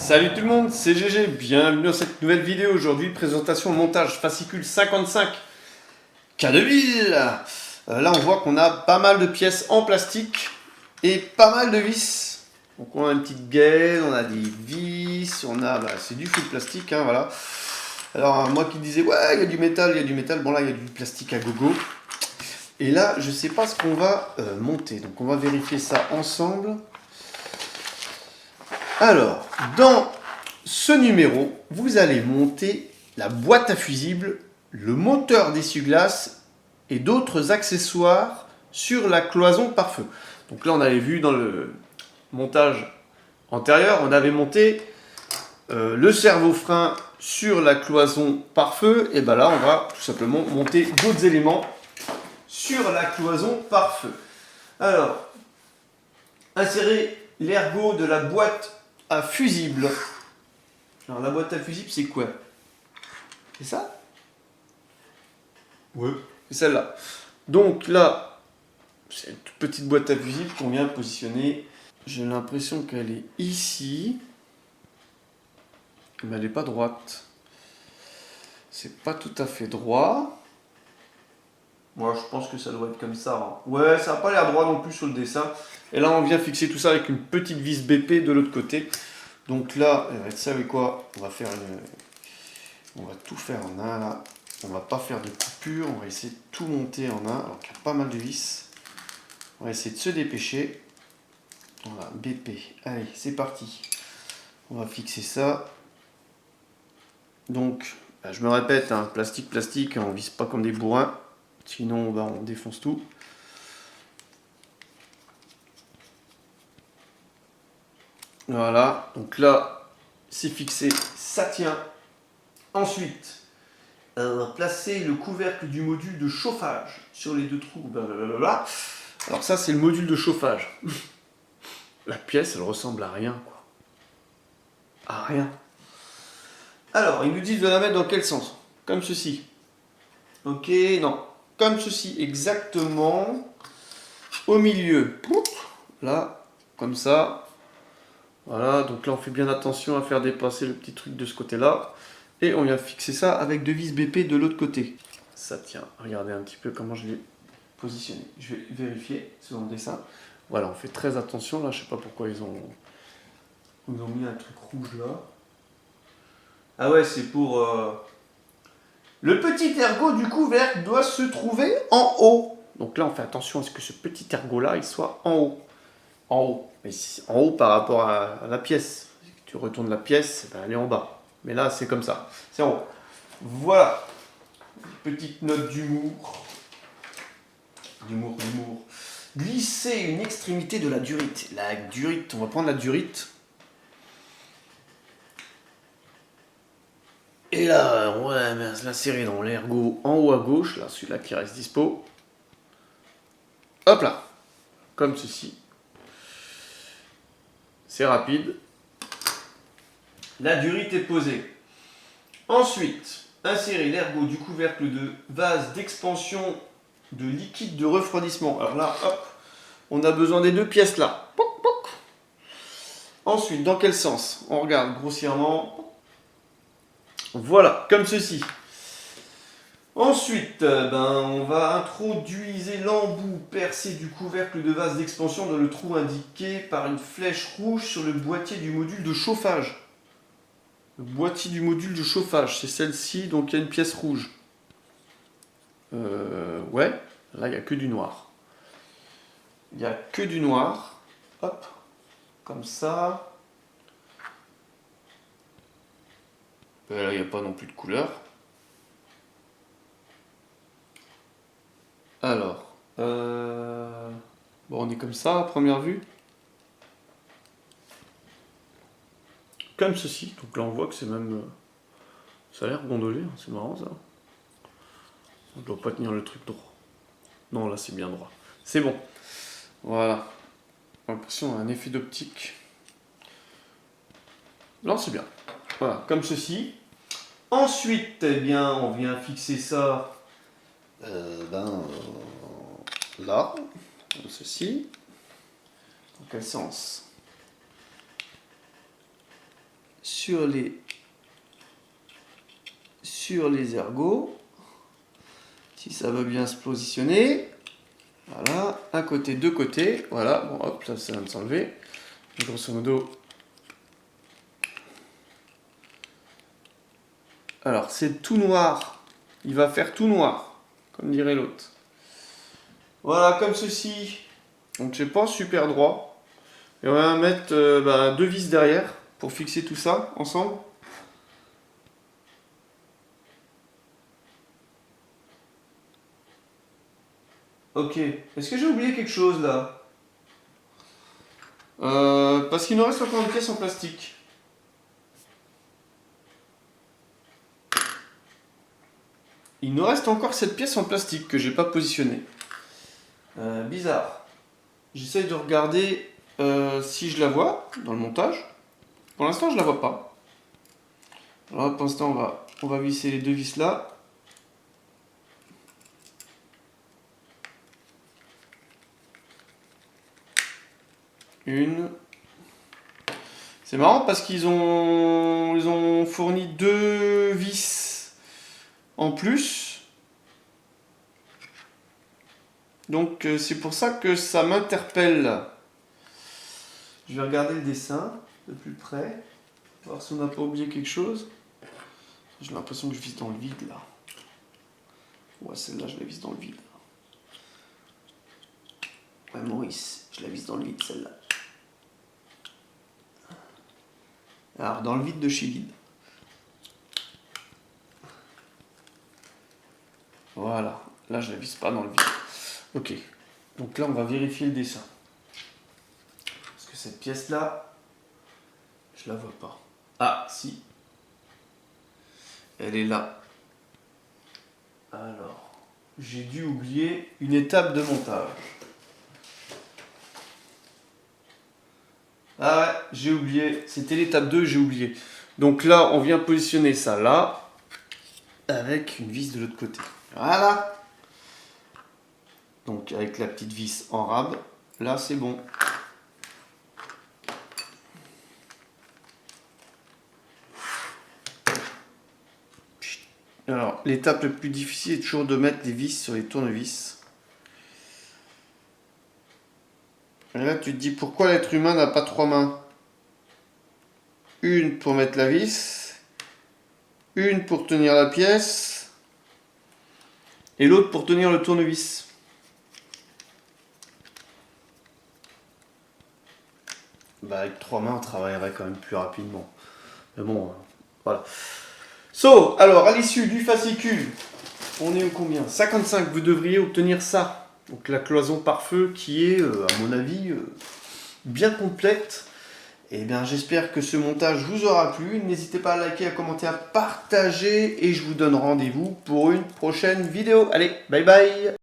Salut tout le monde, c'est GG, bienvenue dans cette nouvelle vidéo. Aujourd'hui, présentation montage fascicule 55 K2000. Là on voit qu'on a pas mal de pièces en plastique et pas mal de vis. Donc on a une petite gaine, on a des vis, on a, c'est du full plastique, hein, voilà. Alors moi qui disais, ouais il y a du métal, bon là il y a du plastique à gogo. Et là je sais pas ce qu'on va monter, donc on va vérifier ça ensemble. Alors, dans ce numéro, vous allez monter la boîte à fusibles, le moteur d'essuie-glace et d'autres accessoires sur la cloison pare-feu. Donc là, on avait vu dans le montage antérieur, on avait monté le servo-frein sur la cloison pare-feu. Et bien là, on va tout simplement monter d'autres éléments sur la cloison pare-feu. Alors, insérer l'ergot de la boîte à fusible. Alors la boîte à fusible c'est quoi? C'est ça? Ouais. C'est celle-là. Donc là, c'est une toute petite boîte à fusible qu'on vient positionner. J'ai l'impression qu'elle est ici. Mais elle n'est pas droite. C'est pas tout à fait droit. Moi je pense que ça doit être comme ça. Hein. Ouais, ça n'a pas l'air droit non plus sur le dessin. Et là on vient fixer tout ça avec une petite vis BP de l'autre côté. Donc là, vous savez quoi? On va faire on va tout faire en un là. On va pas faire de coupure, on va essayer de tout monter en un. Alors qu'il y a pas mal de vis. On va essayer de se dépêcher. Voilà, BP. Allez, c'est parti. On va fixer ça. Donc, je me répète, hein, plastique, on vise pas comme des bourrins. Sinon, on défonce tout. Voilà, donc là, c'est fixé, ça tient. Ensuite, placer le couvercle du module de chauffage sur les deux trous. Blablabla. Alors ça, c'est le module de chauffage. La pièce, elle ressemble à rien, quoi. À rien. Alors, ils nous disent de la mettre dans quel sens? Comme ceci. Ok, non. Comme ceci, exactement. Au milieu. Là, comme ça. Voilà, donc là on fait bien attention à faire dépasser le petit truc de ce côté-là. Et on vient fixer ça avec deux vis BP de l'autre côté. Ça tient, regardez un petit peu comment je l'ai positionné. Je vais vérifier selon le dessin. Voilà, on fait très attention. Là, je sais pas pourquoi ils ont mis un truc rouge là. Ah ouais, c'est pour... Le petit ergot du couvercle doit se trouver en haut. Donc là, on fait attention à ce que ce petit ergot-là, il soit en haut. En haut. Mais en haut par rapport à la pièce. Si tu retournes la pièce, elle est en bas. Mais là, c'est comme ça. C'est en haut. Voilà. Petite note d'humour. D'humour. Glisser une extrémité de la durite. La durite, on va prendre la durite. Et là, on va l'insérer dans l'ergot en haut à gauche. Là, celui-là qui reste dispo. Hop là. Comme ceci. C'est rapide. La durite est posée. Ensuite, insérer l'ergot du couvercle de vase d'expansion de liquide de refroidissement. Alors là, hop, on a besoin des deux pièces là. Pouc, pouc. Ensuite, dans quel sens? On regarde grossièrement. Voilà, comme ceci. Ensuite, on va introduire l'embout percé du couvercle de vase d'expansion dans le trou indiqué par une flèche rouge sur le boîtier du module de chauffage. Le boîtier du module de chauffage, c'est celle-ci, donc il y a une pièce rouge. Ouais, là il n'y a que du noir. Il n'y a que du noir. Hop, comme ça. Là il n'y a pas non plus de couleur. Alors, bon, on est comme ça à première vue. Comme ceci. Donc là on voit que c'est même... ça a l'air gondolé, hein. C'est marrant ça. On ne doit pas tenir le truc droit. Non, là c'est bien droit. C'est bon. Voilà. J'ai l'impression d'un effet d'optique. Non, c'est bien. Voilà, comme ceci. Ensuite, eh bien, on vient fixer ça là, comme ceci. Dans quel sens? sur les ergots. Si ça veut bien se positionner. Voilà, un côté, deux côtés. Voilà, bon hop, là ça vient de s'enlever. Grosso modo. Alors c'est tout noir. Il va faire tout noir, comme dirait l'autre. Voilà, comme ceci. Donc c'est pas super droit. Et on va mettre deux vis derrière pour fixer tout ça ensemble. Ok. Est-ce que j'ai oublié quelque chose là? Parce qu'il nous reste encore une pièce en plastique. Il nous reste encore cette pièce en plastique que j'ai pas positionnée. Bizarre. J'essaye de regarder si je la vois dans le montage. Pour l'instant, je la vois pas. Alors pour l'instant, on va visser les deux vis là. Une. C'est marrant parce ils ont fourni deux vis en plus. Donc c'est pour ça que ça m'interpelle. Je vais regarder le dessin de plus près. Voir si on n'a pas oublié quelque chose. J'ai l'impression que je vise dans le vide là. Ouais, celle-là, je la vise dans le vide. Ouais, Maurice, je la vise dans le vide celle-là. Alors, dans le vide de chez Vide. Voilà. Là, je la vise pas dans le vide. Ok. Donc là, on va vérifier le dessin. Parce que cette pièce-là, je la vois pas. Ah, si. Elle est là. Alors, j'ai dû oublier une étape de montage. Ah ouais, j'ai oublié. C'était l'étape 2, j'ai oublié. Donc là, on vient positionner ça là, avec une vis de l'autre côté. Voilà. Donc avec la petite vis en rab, là c'est bon. Alors, l'étape la plus difficile est toujours de mettre les vis sur les tournevis. Et là, tu te dis pourquoi l'être humain n'a pas trois mains? Une pour mettre la vis, une pour tenir la pièce, et l'autre pour tenir le tournevis. Bah, avec trois mains, on travaillerait quand même plus rapidement. Mais bon, voilà. Alors, à l'issue du fascicule, on est au combien? 55, vous devriez obtenir ça. Donc la cloison par feu qui est, à mon avis, bien complète. Et bien j'espère que ce montage vous aura plu. N'hésitez pas à liker, à commenter, à partager. Et je vous donne rendez-vous pour une prochaine vidéo. Allez, bye bye!